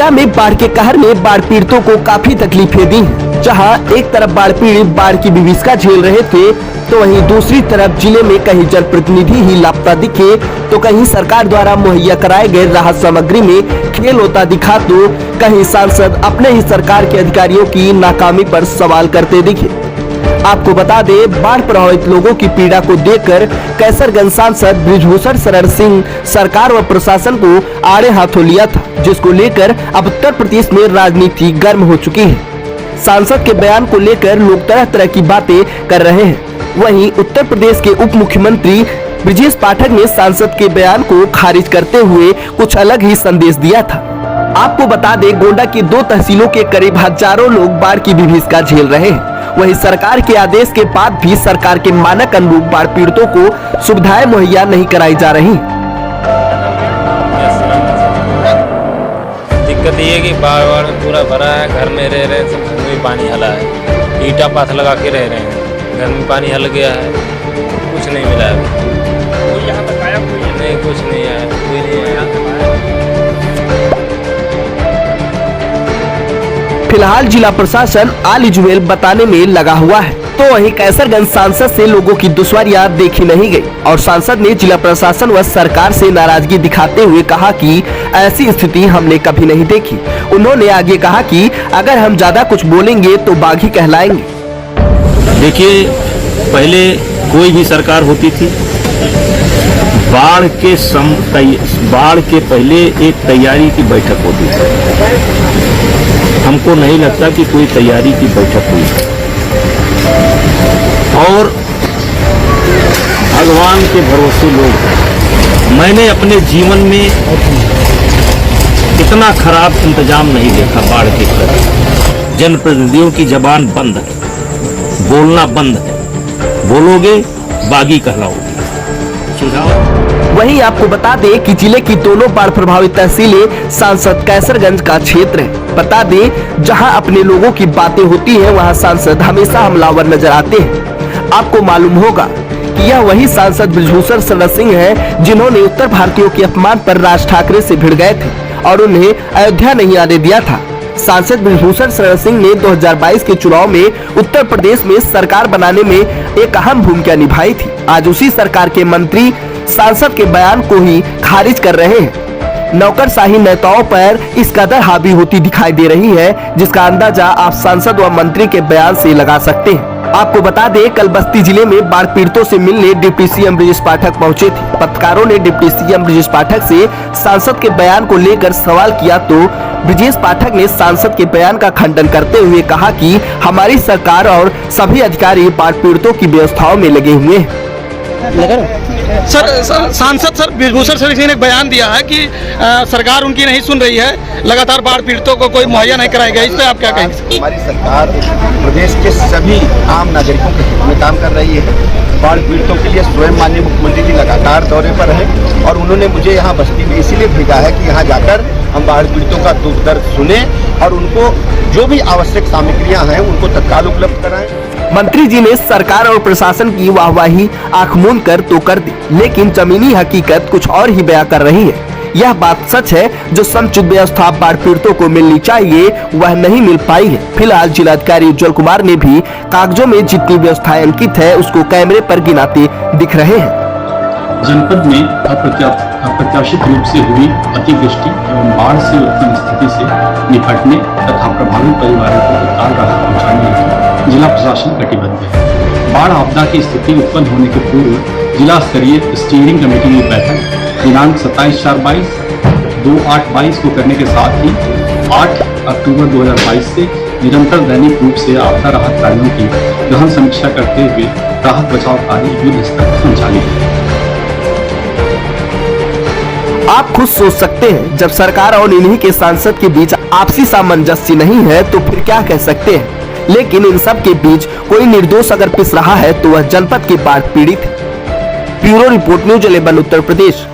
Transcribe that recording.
गोंडा में बाढ़ के कहर में बाढ़ पीड़ितों को काफी तकलीफें दी हैं। जहां एक तरफ बाढ़ पीड़ित बाढ़ की विभीषिका झेल रहे थे, तो वहीं दूसरी तरफ जिले में कहीं जनप्रतिनिधि ही लापता दिखे, तो कहीं सरकार द्वारा मुहैया कराए गए राहत सामग्री में खेल होता दिखा, तो कहीं सांसद अपने ही सरकार के अधिकारियों की नाकामी पर सवाल करते दिखे। आपको बता दें, बाढ़ प्रभावित लोगों की पीड़ा को देखकर कैसरगंज सांसद बृजभूषण शरण सिंह सरकार व प्रशासन को आड़े हाथों लिया था, जिसको लेकर अब उत्तर प्रदेश में राजनीति गर्म हो चुकी है। सांसद के बयान को लेकर लोग तरह तरह की बातें कर रहे हैं। वहीं उत्तर प्रदेश के उप मुख्यमंत्री ब्रजेश पाठक ने सांसद के बयान को खारिज करते हुए कुछ अलग ही संदेश दिया था। आपको बता दें, गोंडा की 2 तहसीलों के करीब हजारों लोग बाढ़ की विभीषिका झेल रहे हैं। वहीं सरकार के आदेश के बाद भी सरकार के मानक अनुरूप बाढ़ पीड़ितों को सुविधाएं मुहैया नहीं कराई जा रही। दिक्कत ये है कि बाढ़ पूरा भरा है, घर में रह रहे हैं, घर में पानी हला है, ईटा पाथ लगा के रह रहे हैं, घर में पानी हल गया है, कुछ नहीं मिला है। यहाँ तक आया कोई नहीं, कुछ नहीं आया, कोई नहीं आया। फिलहाल जिला प्रशासन आल इजवेल बताने में लगा हुआ है, तो वहीं कैसरगंज सांसद से लोगों की दुश्वारियां देखी नहीं गई और सांसद ने जिला प्रशासन व सरकार से नाराजगी दिखाते हुए कहा कि ऐसी स्थिति हमने कभी नहीं देखी। उन्होंने आगे कहा कि अगर हम ज्यादा कुछ बोलेंगे तो बागी कहलाएंगे। देखिए, पहले कोई भी सरकार होती थी, बाढ़ के पहले एक तैयारी की बैठक होती थी। हमको नहीं लगता कि कोई तैयारी की बैठक हुई और भगवान के भरोसे लोग। मैंने अपने जीवन में इतना खराब इंतजाम नहीं देखा बाढ़ के खिलाफ। जनप्रतिनिधियों की जबान बंद है, बोलना बंद है, बोलोगे बागी कहलाओगे। सुझाव। वहीं आपको बता दें कि जिले की दोनों बाढ़ प्रभावित तहसीलें सांसद कैसरगंज का क्षेत्र है। बता दें, जहां अपने लोगों की बातें होती हैं, वहां सांसद हमेशा हमलावर नजर आते हैं। आपको मालूम होगा कि यह वही सांसद बृजभूषण शरण सिंह है जिन्होंने उत्तर भारतीयों के अपमान पर राज ठाकरे से भिड़ गए थे और उन्हें अयोध्या नहीं आने दिया था। सांसद बृजभूषण शरण सिंह ने 2022 के चुनाव में उत्तर प्रदेश में सरकार बनाने में एक अहम भूमिका निभाई थी। आज उसी सरकार के मंत्री सांसद के बयान को ही खारिज कर रहे हैं। नौकरशाही नेताओं पर इस कदर हावी होती दिखाई दे रही है, जिसका अंदाजा आप सांसद व मंत्री के बयान से लगा सकते हैं। आपको बता दें, कल बस्ती जिले में बाढ़ पीड़ितों से मिलने डिप्टी सीएम ब्रजेश पाठक पहुंचे थे। पत्रकारों ने डिप्टी सीएम ब्रजेश पाठक से सांसद के बयान को लेकर सवाल किया, तो ब्रजेश पाठक ने सांसद के बयान का खंडन करते हुए कहा कि हमारी सरकार और सभी अधिकारी बाढ़ पीड़ितों की व्यवस्थाओं में लगे हुए हैं। सर, सांसद सर बृजभूषण शरण सिंह ने एक बयान दिया है कि सरकार उनकी नहीं सुन रही है, लगातार बाढ़ पीड़ितों को कोई मुहैया नहीं कराई गई। इस पर आप क्या कहेंगे? हमारी सरकार प्रदेश के सभी आम नागरिकों के हित में काम कर रही है। बाढ़ पीड़ितों के लिए स्वयं माननीय मुख्यमंत्री जी लगातार दौरे पर है और उन्होंने मुझे यहाँ बस्ती में इसीलिए भेजा है कि यहाँ जाकर हम बाढ़ पीड़ितों का दुख दर्द सुने और उनको जो भी आवश्यक सामग्रियाँ हैं उनको तत्काल उपलब्ध कराएं। मंत्री जी ने सरकार और प्रशासन की वाहवाही आंख मूंद कर तो कर दी, लेकिन जमीनी हकीकत कुछ और ही बयां कर रही है। यह बात सच है, जो समुचित व्यवस्था बाढ़ पीड़ितों को मिलनी चाहिए वह नहीं मिल पाई है। फिलहाल जिलाधिकारी उज्जवल कुमार ने भी कागजों में जितनी व्यवस्थाएं अंकित है उसको कैमरे पर गिनाते दिख रहे हैं। जनपद में अप्रत्याशित रूप से हुई अतिवृष्टि एवं बाढ़ से उत्पन्न स्थिति से निपटने तथा प्रभावित परिवारों को तत्काल राहत पहुँचाने के जिला प्रशासन कटिबद्ध है। बाढ़ आपदा की स्थिति उत्पन्न होने के पूर्व जिला स्तरीय स्टीयरिंग कमेटी की बैठक दिनांक 27/4/22, 2/8/22 को करने के साथ ही 8 अक्टूबर 2022 से निरंतर दैनिक रूप से आपदा राहत कार्यों की गहन समीक्षा करते हुए राहत बचाव कार्य युद्ध स्तर पर संचालित है। आप खुद सोच सकते हैं, जब सरकार और इन्हीं के सांसद के बीच आपसी सामंजस्य नहीं है तो फिर क्या कह सकते हैं। लेकिन इन सब के बीच कोई निर्दोष अगर पिस रहा है तो वह जनपद के बाढ़ पीड़ित है। Bureau report, news 11 Uttar Pradesh.